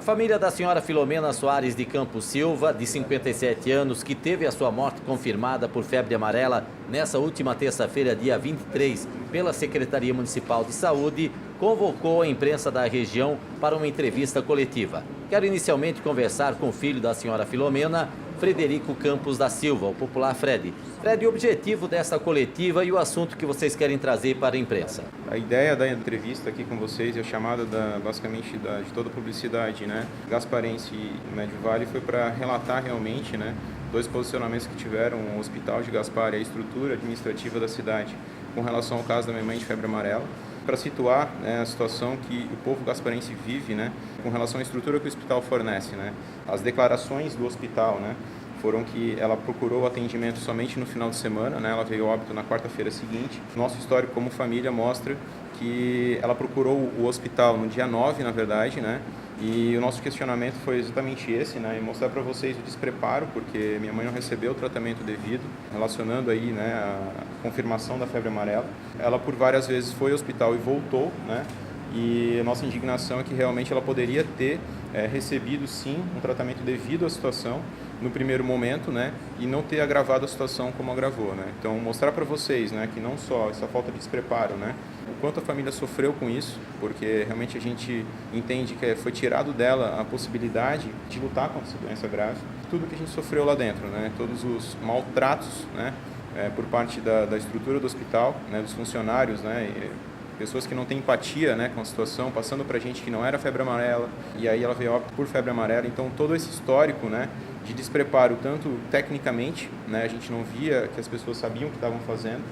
A família da senhora Filomena Soares de Campos Silva, de 57 anos, que teve a sua morte confirmada por febre amarela nessa última terça-feira, dia 23, pela Secretaria Municipal de Saúde, convocou a imprensa da região para uma entrevista coletiva. Quero inicialmente conversar com o filho da senhora Filomena, Frederico Campos da Silva, o popular Fred. Fred, o objetivo dessa coletiva e o assunto que vocês querem trazer para a imprensa? A ideia da entrevista aqui com vocês e a chamada basicamente de toda a publicidade, gasparense e Médio Vale, foi para relatar realmente, dois posicionamentos que tiveram o Hospital de Gaspar e a estrutura administrativa da cidade com relação ao caso da minha mãe de febre amarela, para situar a situação que o povo gasparense vive com relação à estrutura que o hospital fornece. As declarações do hospital foram que ela procurou atendimento somente no final de semana, ela veio a óbito na quarta-feira seguinte. Nosso histórico como família mostra que ela procurou o hospital no dia 9, na verdade, e o nosso questionamento foi exatamente esse, e mostrar para vocês o despreparo, porque minha mãe não recebeu o tratamento devido, relacionando aí, a confirmação da febre amarela. Ela por várias vezes foi ao hospital e voltou, e a nossa indignação é que realmente ela poderia ter recebido sim um tratamento devido à situação no primeiro momento, e não ter agravado a situação como agravou, Então mostrar para vocês, que não só essa falta de despreparo, o quanto a família sofreu com isso, porque realmente a gente entende que foi tirado dela a possibilidade de lutar contra essa doença grave, tudo que a gente sofreu lá dentro, todos os maltratos, por parte da estrutura do hospital, dos funcionários, pessoas que não têm empatia com a situação, passando para a gente que não era febre amarela, e aí ela veio óbito por febre amarela. Então todo esse histórico de despreparo, tanto tecnicamente, a gente não via que as pessoas sabiam o que estavam fazendo,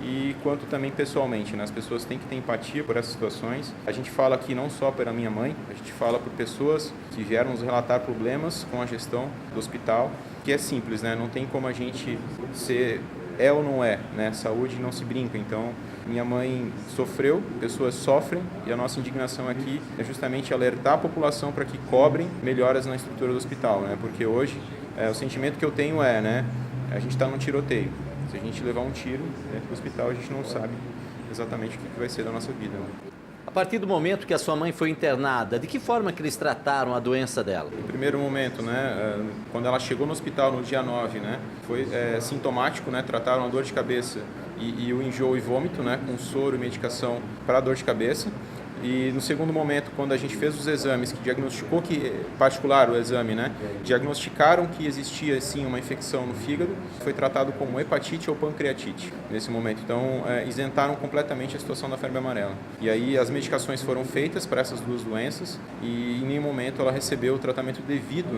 e quanto também pessoalmente, as pessoas têm que ter empatia por essas situações. A gente fala aqui não só pela minha mãe, a gente fala por pessoas que vieram nos relatar problemas com a gestão do hospital, que é simples, não tem como a gente ser ou não é, saúde não se brinca. Então minha mãe sofreu, pessoas sofrem, e a nossa indignação aqui é justamente alertar a população para que cobrem melhoras na estrutura do hospital, porque hoje o sentimento que eu tenho a gente está num tiroteio. Se a gente levar um tiro dentro do hospital, a gente não sabe exatamente o que vai ser da nossa vida. A partir do momento que a sua mãe foi internada, de que forma que eles trataram a doença dela? No primeiro momento, quando ela chegou no hospital no dia 9, foi sintomático, trataram a dor de cabeça e o enjoo e vômito, com soro e medicação para a dor de cabeça. E no segundo momento, quando a gente fez os exames, que diagnosticou particular o exame, diagnosticaram que existia sim uma infecção no fígado, foi tratado como hepatite ou pancreatite nesse momento. Então, isentaram completamente a situação da febre amarela. E aí as medicações foram feitas para essas duas doenças e em nenhum momento ela recebeu o tratamento devido,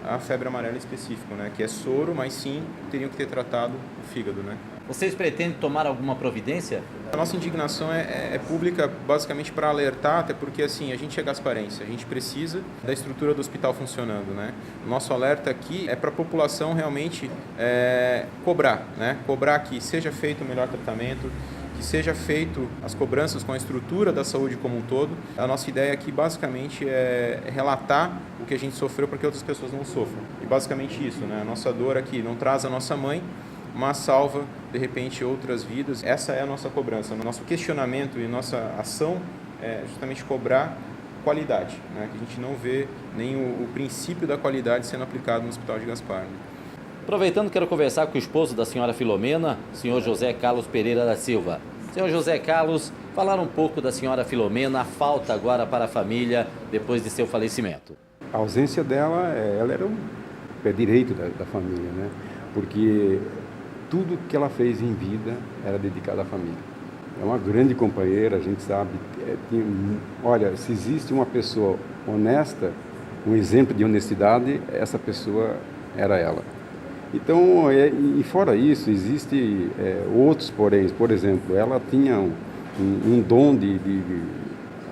à febre amarela específico, que é soro, mas sim teriam que ter tratado o fígado, Vocês pretendem tomar alguma providência? A nossa indignação é pública basicamente para alertar, até porque assim, a gente é gasparense, a gente precisa da estrutura do hospital funcionando, O nosso alerta aqui é para a população realmente cobrar, Cobrar que seja feito o melhor tratamento, que seja feito as cobranças com a estrutura da saúde como um todo. A nossa ideia aqui basicamente é relatar o que a gente sofreu para que outras pessoas não sofram. E basicamente isso, A nossa dor aqui não traz a nossa mãe, mas salva, de repente, outras vidas. Essa é a nossa cobrança. Nosso questionamento e nossa ação é justamente cobrar qualidade, que a gente não vê nem o princípio da qualidade sendo aplicado no Hospital de Gaspar. Aproveitando, quero conversar com o esposo da senhora Filomena, senhor José Carlos Pereira da Silva. Senhor José Carlos, falar um pouco da senhora Filomena, a falta agora para a família depois de seu falecimento. A ausência dela, ela era o pé direito da família, Porque tudo que ela fez em vida era dedicado à família. É uma grande companheira, a gente sabe. Olha, se existe uma pessoa honesta, um exemplo de honestidade, essa pessoa era ela. Então, e fora isso, existe outros poréns. Por exemplo, ela tinha um dom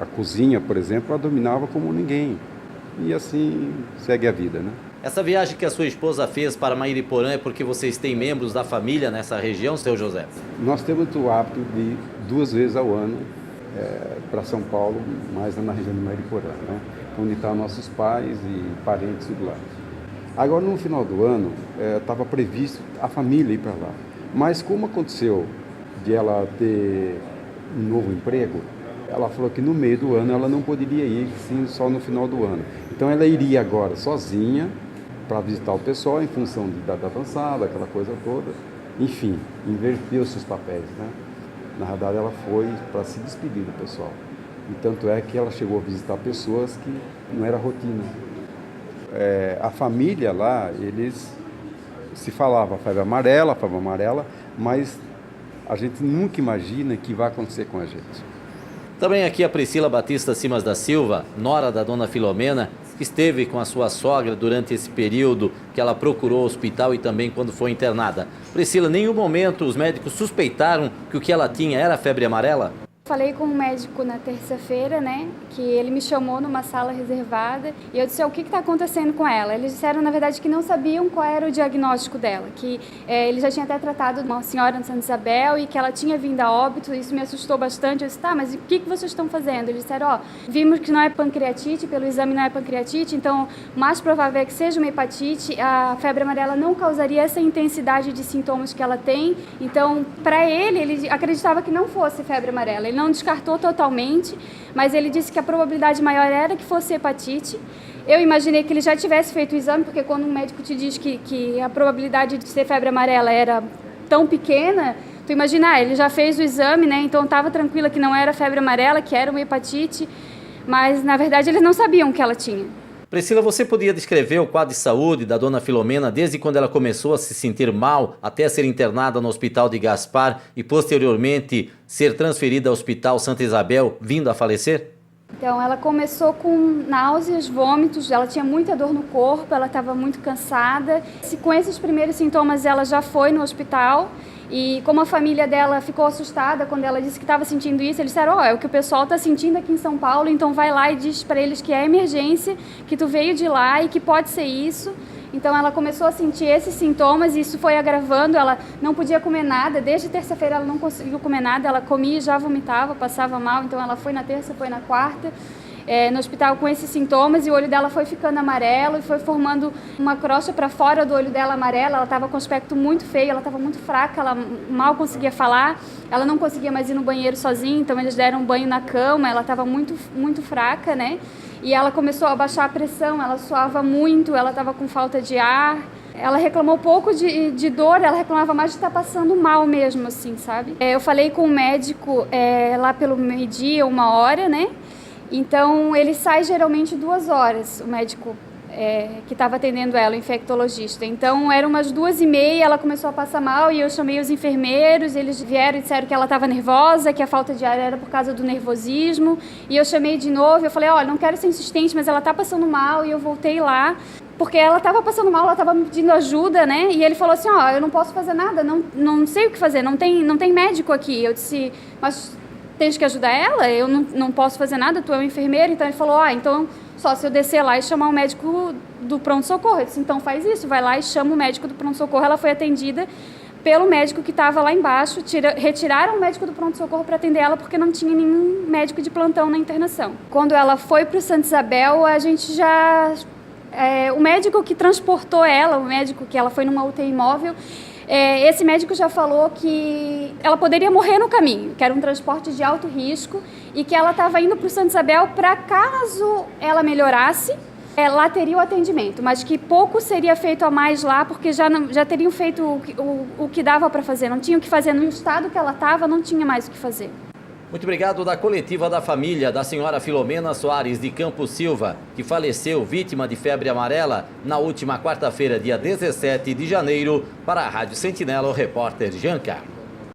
a cozinha, por exemplo, ela dominava como ninguém. E assim segue a vida, Essa viagem que a sua esposa fez para Mairiporã é porque vocês têm membros da família nessa região, seu José? Nós temos o hábito de ir 2 vezes ao ano para São Paulo, mais na região de Mairiporã, onde estão nossos pais e parentes do lado. Agora, no final do ano, estava previsto a família ir para lá. Mas como aconteceu de ela ter um novo emprego, Ela falou que no meio do ano ela não poderia ir, sim, só no final do ano. Então ela iria agora sozinha para visitar o pessoal em função de data avançada, aquela coisa toda. Enfim, inverteu-se os papéis, né? Na verdade ela foi para se despedir do pessoal. E tanto é que ela chegou a visitar pessoas que não era rotina. A família lá, eles se falava febre amarela, mas a gente nunca imagina que vai acontecer com a gente. Também aqui a Priscila Batista Simas da Silva, nora da dona Filomena, que esteve com a sua sogra durante esse período que ela procurou o hospital e também quando foi internada. Priscila, em nenhum momento os médicos suspeitaram que o que ela tinha era febre amarela? Falei com o médico na terça-feira, né, que ele me chamou numa sala reservada e eu disse, o que está acontecendo com ela? Eles disseram, na verdade, que não sabiam qual era o diagnóstico dela, que ele já tinha até tratado uma senhora de Santa Isabel e que ela tinha vindo a óbito. Isso me assustou bastante. Eu disse, tá, mas o que vocês estão fazendo? Eles disseram, vimos que não é pancreatite, pelo exame não é pancreatite, então o mais provável é que seja uma hepatite. A febre amarela não causaria essa intensidade de sintomas que ela tem, então, para ele acreditava que não fosse febre amarela. Ele não descartou totalmente, mas ele disse que a probabilidade maior era que fosse hepatite. Eu imaginei que ele já tivesse feito o exame, porque quando um médico te diz que a probabilidade de ser febre amarela era tão pequena, tu imagina, ele já fez o exame, né? Então estava tranquila que não era febre amarela, que era uma hepatite, mas na verdade eles não sabiam o que ela tinha. Priscila, você podia descrever o quadro de saúde da dona Filomena desde quando ela começou a se sentir mal até ser internada no hospital de Gaspar e posteriormente ser transferida ao hospital Santa Isabel, vindo a falecer? Então, ela começou com náuseas, vômitos, ela tinha muita dor no corpo, ela estava muito cansada. Com esses primeiros sintomas, ela já foi no hospital. E como a família dela ficou assustada quando ela disse que estava sentindo isso, eles disseram, é o que o pessoal está sentindo aqui em São Paulo, então vai lá e diz para eles que é emergência, que tu veio de lá e que pode ser isso. Então ela começou a sentir esses sintomas e isso foi agravando, ela não podia comer nada, desde terça-feira ela não conseguiu comer nada, ela comia e já vomitava, passava mal, então ela foi na terça, foi na quarta. No hospital com esses sintomas e o olho dela foi ficando amarelo e foi formando uma crosta para fora do olho dela amarela. Ela estava com um aspecto muito feio, ela estava muito fraca, ela mal conseguia falar, ela não conseguia mais ir no banheiro sozinha, então eles deram um banho na cama, ela estava muito, muito fraca, né? E ela começou a baixar a pressão, ela suava muito, ela estava com falta de ar. Ela reclamou pouco de dor, ela reclamava mais de estar passando mal mesmo, assim, sabe? Eu falei com o médico lá pelo meio-dia, 1h, né? Então, ele sai geralmente 2 horas, o médico que estava atendendo ela, o infectologista. Então, eram umas 2h30, ela começou a passar mal e eu chamei os enfermeiros, eles vieram e disseram que ela estava nervosa, que a falta de ar era por causa do nervosismo. E eu chamei de novo, eu falei, olha, não quero ser insistente, mas ela está passando mal, e eu voltei lá. Porque ela estava passando mal, ela estava me pedindo ajuda, né? E ele falou assim, eu não posso fazer nada, não sei o que fazer, não tem médico aqui. Eu disse, mas tens que ajudar ela? Eu não posso fazer nada, tu é uma enfermeira. Então ele falou, então só se eu descer lá e chamar o médico do pronto-socorro. Eu disse, então faz isso, vai lá e chama o médico do pronto-socorro. Ela foi atendida pelo médico que estava lá embaixo, retiraram o médico do pronto-socorro para atender ela porque não tinha nenhum médico de plantão na internação. Quando ela foi para o Santa Isabel, a gente já... o médico que transportou ela, o médico que ela foi numa UTI móvel, esse médico já falou que ela poderia morrer no caminho, que era um transporte de alto risco e que ela estava indo para o Santa Isabel para caso ela melhorasse, lá teria o atendimento, mas que pouco seria feito a mais lá porque já teriam feito o que dava para fazer, não tinham o que fazer no estado que ela estava, não tinha mais o que fazer. Muito obrigado da coletiva da família da senhora Filomena Soares de Campos Silva, que faleceu vítima de febre amarela na última quarta-feira, dia 17 de janeiro, para a Rádio Sentinela, o repórter Jean Carlos.